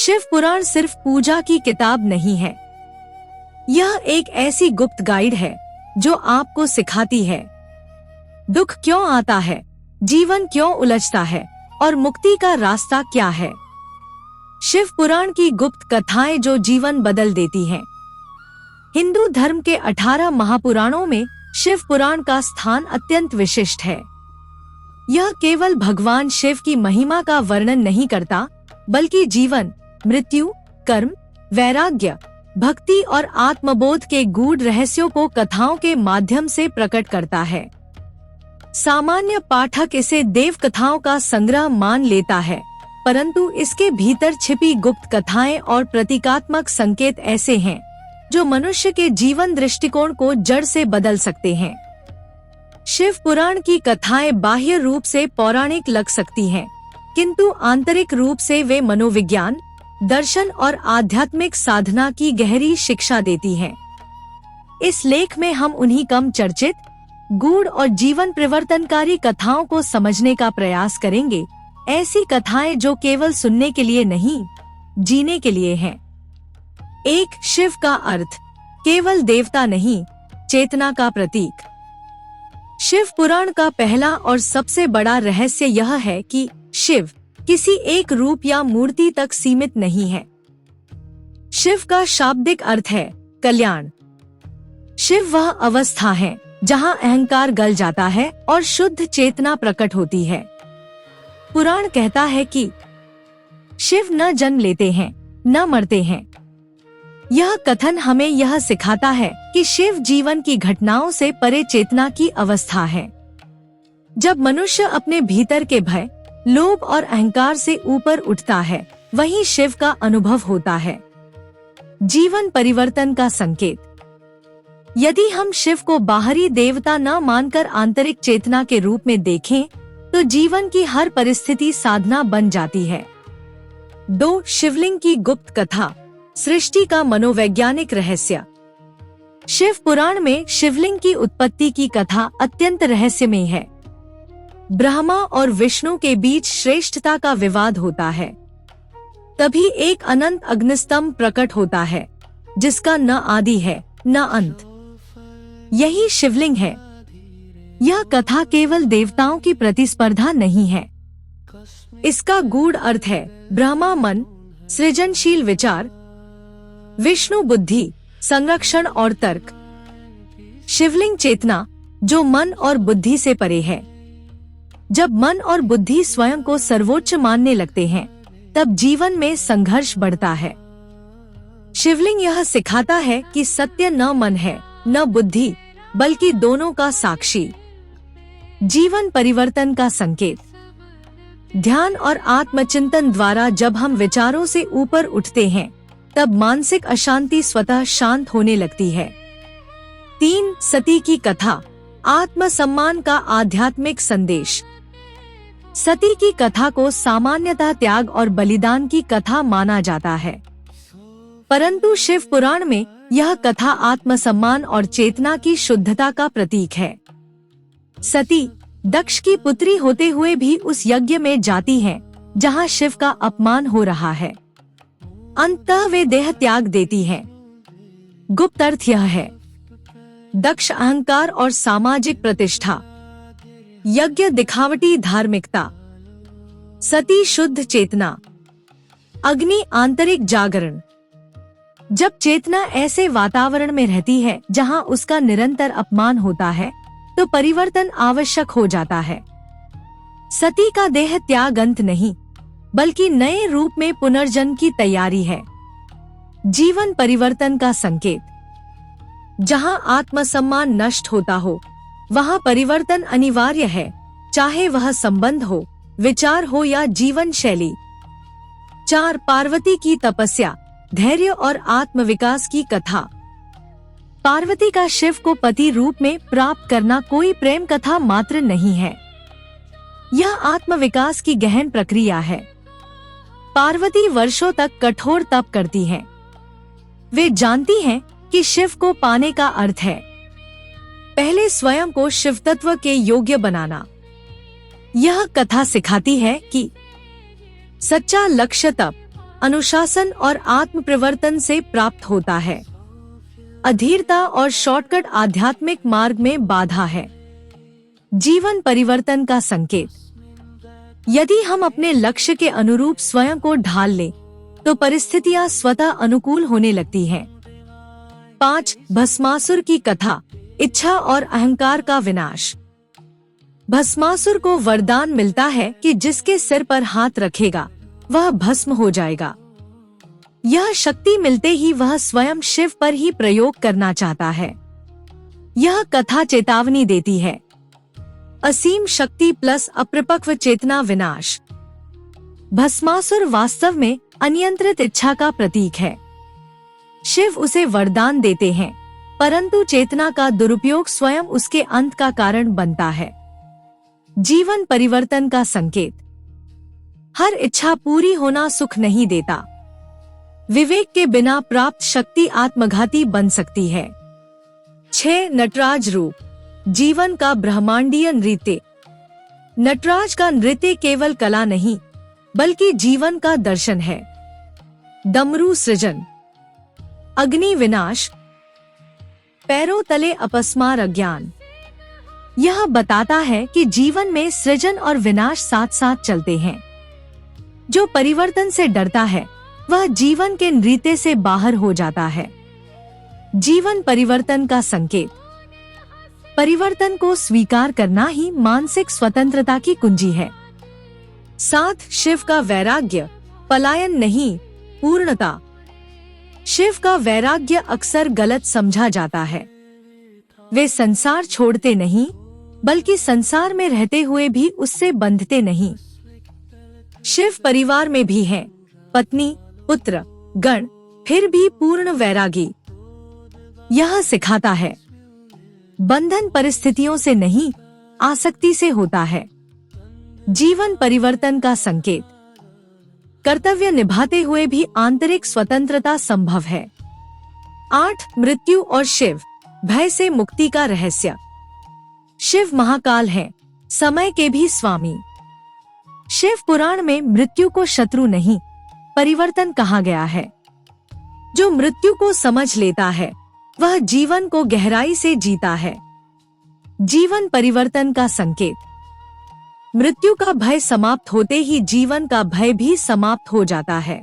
शिव पुराण सिर्फ पूजा की किताब नहीं है, यह एक ऐसी गुप्त गाइड है जो आपको सिखाती है दुख क्यों आता है, जीवन क्यों उलझता है और मुक्ति का रास्ता क्या है। शिव पुराण की गुप्त कथाएं जो जीवन बदल देती हैं। हिंदू धर्म के 18 महापुराणों में शिव पुराण का स्थान अत्यंत विशिष्ट है। यह केवल भगवान शिव की महिमा का वर्णन नहीं करता, बल्कि जीवन, मृत्यु, कर्म, वैराग्य, भक्ति और आत्मबोध के गूढ़ रहस्यों को कथाओं के माध्यम से प्रकट करता है। सामान्य पाठक इसे देव कथाओं का संग्रह मान लेता है, परंतु इसके भीतर छिपी गुप्त कथाएं और प्रतीकात्मक संकेत ऐसे हैं जो मनुष्य के जीवन दृष्टिकोण को जड़ से बदल सकते हैं। शिव पुराण की कथाएं बाह्य रूप से पौराणिक लग सकती हैं, किंतु आंतरिक रूप से वे मनोविज्ञान, दर्शन और आध्यात्मिक साधना की गहरी शिक्षा देती हैं। इस लेख में हम उन्हीं कम चर्चित, गूढ़ और जीवन परिवर्तनकारी कथाओं को समझने का प्रयास करेंगे। ऐसी कथाएं जो केवल सुनने के लिए नहीं, जीने के लिए हैं। 1. शिव का अर्थ केवल देवता नहीं, चेतना का प्रतीक। शिव पुराण का पहला और सबसे बड़ा रहस्य यह है कि शिव किसी एक रूप या मूर्ति तक सीमित नहीं है। शिव का शाब्दिक अर्थ है कल्याण। शिव वह अवस्था है जहां अहंकार गल जाता है और शुद्ध चेतना प्रकट होती है। पुराण कहता है कि शिव न जन्म लेते हैं, न मरते हैं। यह कथन हमें यह सिखाता है कि शिव जीवन की घटनाओं से परे चेतना की अवस्था है। जब मनुष्य अपने भीतर के भय, लोभ और अहंकार से ऊपर उठता है, वहीं शिव का अनुभव होता है। जीवन परिवर्तन का संकेत। यदि हम शिव को बाहरी देवता न मानकर आंतरिक चेतना के रूप में देखें, तो जीवन की हर परिस्थिति साधना बन जाती है। 2. शिवलिंग की गुप्त कथा, सृष्टि का मनोवैज्ञानिक रहस्य। शिव पुराण में शिवलिंग की उत्पत्ति की कथा अत्यंत रहस्यमय है। ब्रह्मा और विष्णु के बीच श्रेष्ठता का विवाद होता है। तभी एक अनंत अग्निस्तंभ प्रकट होता है, जिसका न आदि है न अंत। यही शिवलिंग है। यह कथा केवल देवताओं की प्रतिस्पर्धा नहीं है। इसका गूढ़ अर्थ है ब्रह्मा मन, सृजनशील विचार, विष्णु बुद्धि, संरक्षण और तर्क, शिवलिंग चेतना जो मन और बुद्धि से परे है। जब मन और बुद्धि स्वयं को सर्वोच्च मानने लगते हैं, तब जीवन में संघर्ष बढ़ता है। शिवलिंग यह सिखाता है कि सत्य न मन है न बुद्धि, बल्कि दोनों का साक्षी। जीवन परिवर्तन का संकेत। ध्यान और आत्मचिंतन द्वारा जब हम विचारों से ऊपर उठते हैं, तब मानसिक अशांति स्वतः शांत होने लगती है। 3. सती की कथा, आत्मसम्मान का आध्यात्मिक संदेश। सती की कथा को सामान्यतः त्याग और बलिदान की कथा माना जाता है, परंतु शिव पुराण में यह कथा आत्मसम्मान और चेतना की शुद्धता का प्रतीक है। सती दक्ष की पुत्री होते हुए भी उस यज्ञ में जाती हैं, जहां शिव का अपमान हो रहा है। अंततः वे देह त्याग देती हैं। गुप्त अर्थ यह है, दक्ष अहंकार और सामाजिक प्रतिष्ठा, यज्ञ दिखावटी धार्मिकता, सती शुद्ध चेतना, अग्नि आंतरिक जागरण। जब चेतना ऐसे वातावरण में रहती है जहां उसका निरंतर अपमान होता है, तो परिवर्तन आवश्यक हो जाता है। सती का देह त्याग अंत नहीं, बल्कि नए रूप में पुनर्जन्म की तैयारी है। जीवन परिवर्तन का संकेत। जहां आत्मसम्मान नष्ट होता हो, वहां परिवर्तन अनिवार्य है, चाहे वह संबंध हो, विचार हो या जीवन शैली। 4. पार्वती की तपस्या, धैर्य और आत्मविकास की कथा। पार्वती का शिव को पति रूप में प्राप्त करना कोई प्रेम कथा मात्र नहीं है, यह आत्मविकास की गहन प्रक्रिया है। पार्वती वर्षों तक कठोर तप करती हैं। वे जानती हैं कि शिव को पाने का अर्थ है पहले स्वयं को शिव तत्व के योग्य बनाना। यह कथा सिखाती है कि सच्चा लक्ष्य तप, अनुशासन और आत्म प्रवर्तन से प्राप्त होता है। अधीरता और शॉर्टकट आध्यात्मिक मार्ग में बाधा है। जीवन परिवर्तन का संकेत। यदि हम अपने लक्ष्य के अनुरूप स्वयं को ढाल लें, तो परिस्थितियां स्वतः अनुकूल होने लगती हैं। 5. भस्मासुर की कथा, इच्छा और अहंकार का विनाश। भस्मासुर को वरदान मिलता है कि जिसके सिर पर हाथ रखेगा वह भस्म हो जाएगा। यह शक्ति मिलते ही वह स्वयं शिव पर ही प्रयोग करना चाहता है। यह कथा चेतावनी देती है, असीम शक्ति प्लस अपरिपक्व चेतना विनाश। भस्मासुर वास्तव में अनियंत्रित इच्छा का प्रतीक है। शिव उसे वरदान देते हैं, परंतु चेतना का दुरुपयोग स्वयं उसके अंत का कारण बनता है। जीवन परिवर्तन का संकेत। हर इच्छा पूरी होना सुख नहीं देता। विवेक के बिना प्राप्त शक्ति आत्मघाती बन सकती है। 6. नटराज रूप, जीवन का ब्रह्मांडीय नृत्य। नटराज का नृत्य केवल कला नहीं, बल्कि जीवन का दर्शन है। डमरू सृजन, अग्नि विनाश, पैरों तले अपस्मार अज्ञान। यह बताता है कि जीवन में सृजन और विनाश साथ साथ चलते हैं। जो परिवर्तन से डरता है वह जीवन के नृत्य से बाहर हो जाता है। जीवन परिवर्तन का संकेत। परिवर्तन को स्वीकार करना ही मानसिक स्वतंत्रता की कुंजी है। 7. शिव का वैराग्य, पलायन नहीं, पूर्णता। शिव का वैराग्य अक्सर गलत समझा जाता है। वे संसार छोड़ते नहीं, बल्कि संसार में रहते हुए भी उससे बंधते नहीं। शिव परिवार में भी हैं, पत्नी, पुत्र, गण, फिर भी पूर्ण वैरागी। यह सिखाता है, बंधन परिस्थितियों से नहीं, आसक्ति से होता है। जीवन परिवर्तन का संकेत। कर्तव्य निभाते हुए भी आंतरिक स्वतंत्रता संभव है। 8. मृत्यु और शिव, भय से मुक्ति का रहस्य। शिव महाकाल हैं, समय के भी स्वामी। शिव पुराण में मृत्यु को शत्रु नहीं, परिवर्तन कहा गया है। जो मृत्यु को समझ लेता है वह जीवन को गहराई से जीता है। जीवन परिवर्तन का संकेत। मृत्यु का भय समाप्त होते ही जीवन का भय भी समाप्त हो जाता है।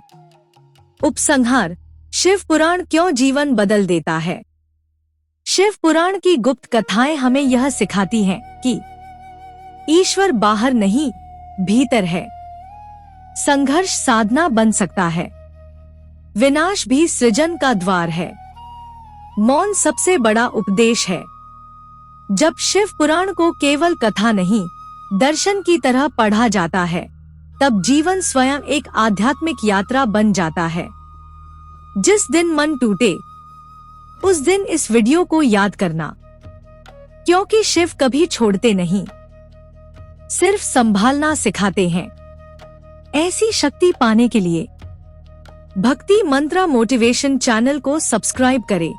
उपसंहार, शिव पुराण क्यों जीवन बदल देता है। शिव पुराण की गुप्त कथाएं हमें यह सिखाती हैं कि ईश्वर बाहर नहीं, भीतर है। संघर्ष साधना बन सकता है, विनाश भी सृजन का द्वार है। मौन सबसे बड़ा उपदेश है। जब शिव पुराण को केवल कथा नहीं, दर्शन की तरह पढ़ा जाता है, तब जीवन स्वयं एक आध्यात्मिक यात्रा बन जाता है। जिस दिन मन टूटे उस दिन इस वीडियो को याद करना, क्योंकि शिव कभी छोड़ते नहीं, सिर्फ संभालना सिखाते हैं। ऐसी शक्ति पाने के लिए भक्ति मंत्रा मोटिवेशन चैनल को सब्सक्राइब करें।